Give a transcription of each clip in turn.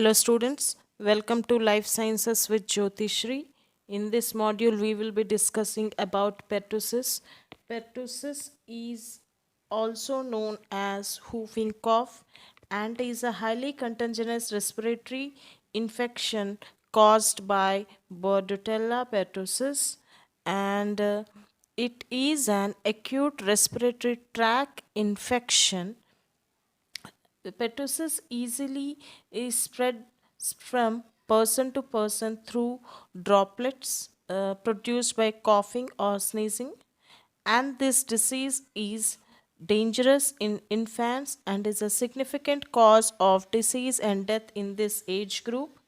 Hello students, welcome to Life Sciences with Jyotishri. In this module we will be discussing about pertussis. Pertussis is also known as whooping cough and is a highly contagious respiratory infection caused by Bordetella pertussis, and it is an acute respiratory tract infection. Pertussis easily is spread from person to person through droplets produced by coughing or sneezing, and this disease is dangerous in infants and is a significant cause of disease and death in this age group.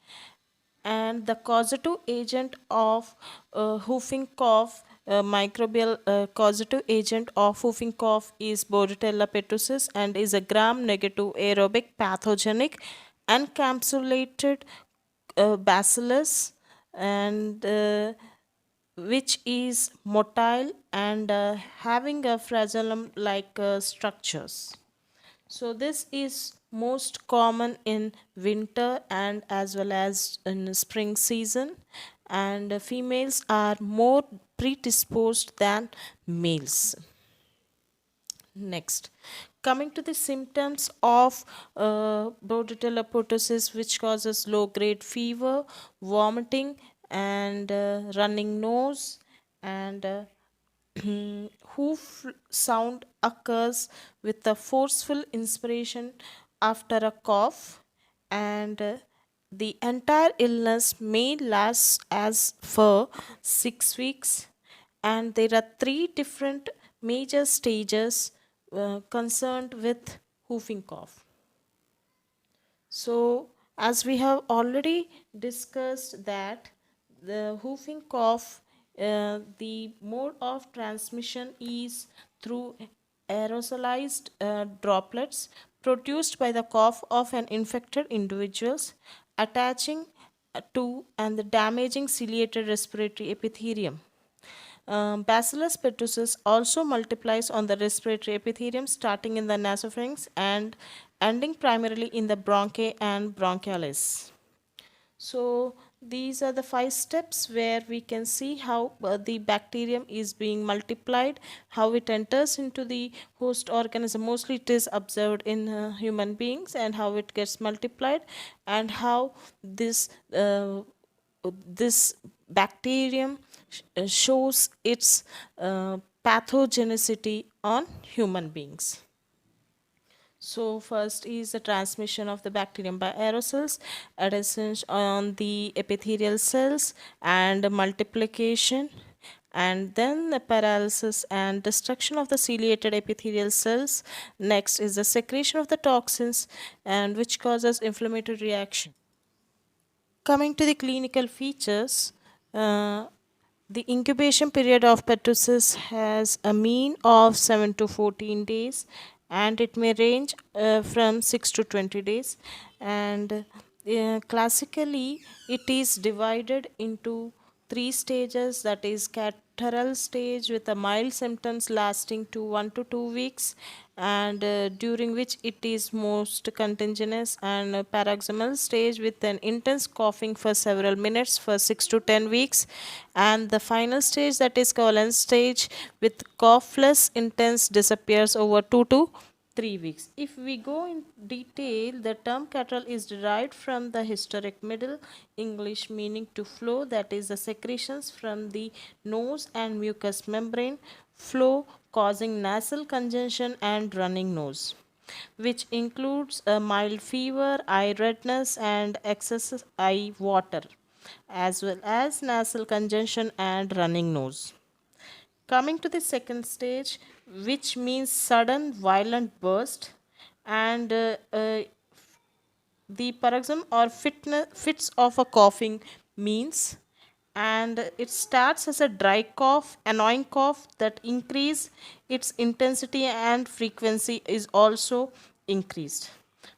And the causative agent of whooping cough, microbial causative agent of whooping cough is Bordetella pertussis and is a gram-negative aerobic pathogenic encapsulated bacillus, and which is motile and having a flagellum like structures. So this is most common in winter and as well as in spring season, and females are more predisposed than males. Next, coming to the symptoms of Bordetella pertussis, which causes low-grade fever, vomiting, and running nose, and hoof sound occurs with a forceful inspiration after a cough, and the entire illness may last as for 6 weeks, and there are three different major stages concerned with whooping cough. So, as we have already discussed that the whooping cough, the mode of transmission is through aerosolized droplets produced by the cough of an infected individuals attaching to and the damaging ciliated respiratory epithelium. Bacillus pertussis also multiplies on the respiratory epithelium starting in the nasopharynx and ending primarily in the bronchi and bronchialis. So these are the 5 steps where we can see how the bacterium is being multiplied, how it enters into the host organism. Mostly it is observed in human beings, and how it gets multiplied, and how this bacterium shows its pathogenicity on human beings. So first is the transmission of the bacterium by aerosols, adhesion on the epithelial cells, and multiplication, and then the paralysis and destruction of the ciliated epithelial cells. Next is the secretion of the toxins, and which causes inflammatory reaction. Coming to the clinical features, the incubation period of pertussis has a mean of 7 to 14 days, and it may range from 6 to 20 days. And classically, it is divided into 3 stages, that is catarrhal stage with a mild symptoms lasting to 1 to 2 weeks, and during which it is most contagious, and paroxysmal stage with an intense coughing for several minutes for 6 to 10 weeks, and the final stage, that is covalent stage, with coughless intense disappears over 2 to 3 weeks. If we go in detail, the term catarrhal is derived from the historic Middle English meaning to flow, that is the secretions from the nose and mucous membrane flow, causing nasal congestion and running nose, which includes a mild fever, eye redness, and excess eye water, as well as nasal congestion and running nose. Coming to the second stage, which means sudden violent burst, and the paroxysm or fits of a coughing means, and it starts as a dry cough, annoying cough that increase its intensity and frequency is also increased,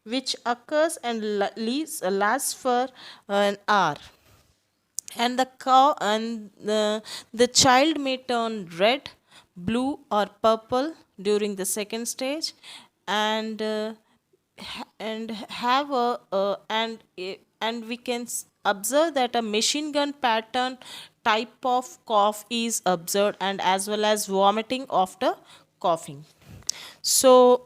which occurs and lasts for an hour, and the child may turn red, blue, or purple during the second stage, and and have a and and we can observe that a machine gun pattern type of cough is observed, and as well as vomiting after coughing. So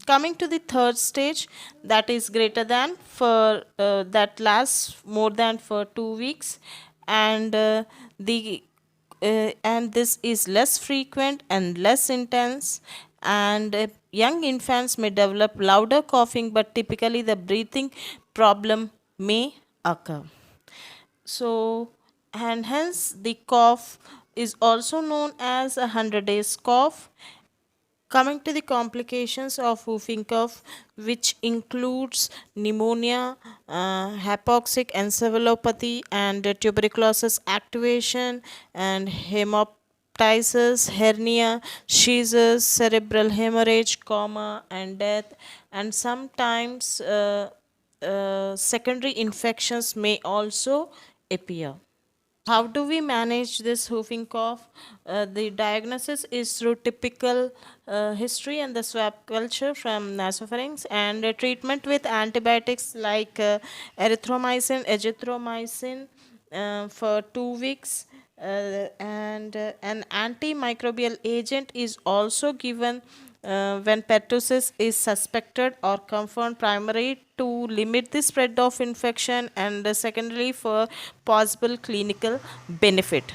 coming to the third stage, that is greater than for that lasts more than for 2 weeks, and the and this is less frequent and less intense, and young infants may develop louder coughing, but typically the breathing problem may occur. So, and hence the cough is also known as a 100 days cough. Coming to the complications of whooping cough, which includes pneumonia, hypoxic encephalopathy, and tuberculosis activation, and hemoptysis, hernia, seizures, cerebral hemorrhage, coma, and death, and sometimes secondary infections may also appear. How do we manage this whooping cough? The diagnosis is through typical history and the swab culture from nasopharynx, and treatment with antibiotics like erythromycin, azithromycin for 2 weeks, and an antimicrobial agent is also given when pertussis is suspected or confirmed, primary to limit the spread of infection, and secondary for possible clinical benefit.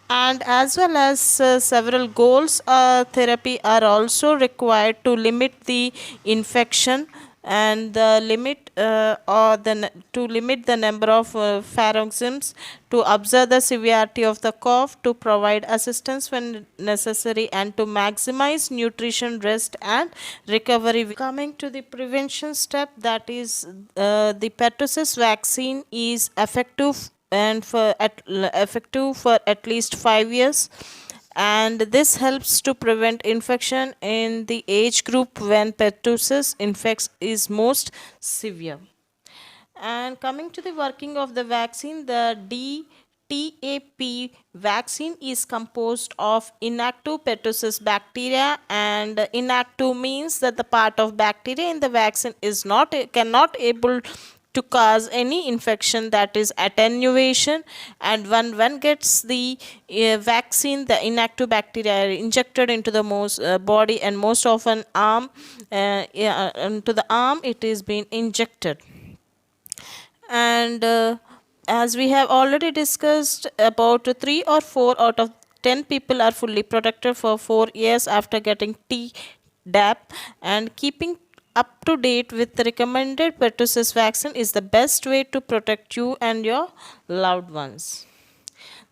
And as well as several goals therapy are also required to limit the infection, and the limit to limit the number of paroxysms, to observe the severity of the cough, to provide assistance when necessary, and to maximize nutrition, rest, and recovery. Coming to the prevention step, that is the pertussis vaccine is effective and effective for at least 5 years, and this helps to prevent infection in the age group when pertussis infects is most severe. And coming to the working of the vaccine, the DTaP vaccine is composed of inactive pertussis bacteria, and inactive means that the part of bacteria in the vaccine is not cannot able to cause any infection, that is attenuation. And when one gets the vaccine, the inactive bacteria are injected into the most body, and most often arm, into the arm it is being injected. And as we have already discussed, about 3 or 4 out of 10 people are fully protected for 4 years after getting Tdap, and keeping up to date with the recommended pertussis vaccine is the best way to protect you and your loved ones.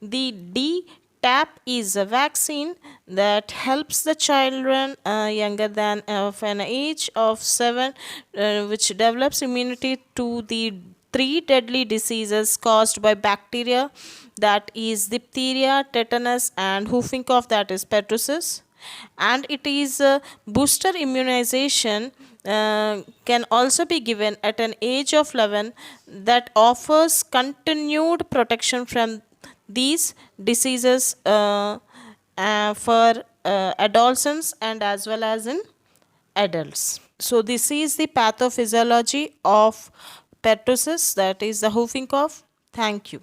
The DTaP is a vaccine that helps the children younger than of an age of 7, which develops immunity to the 3 deadly diseases caused by bacteria, that is diphtheria, tetanus, and whooping cough, that is pertussis. And it is booster immunization can also be given at an age of 11, that offers continued protection from these diseases for adolescents and as well as in adults. So this is the pathophysiology of pertussis, that is the whooping cough. Thank you.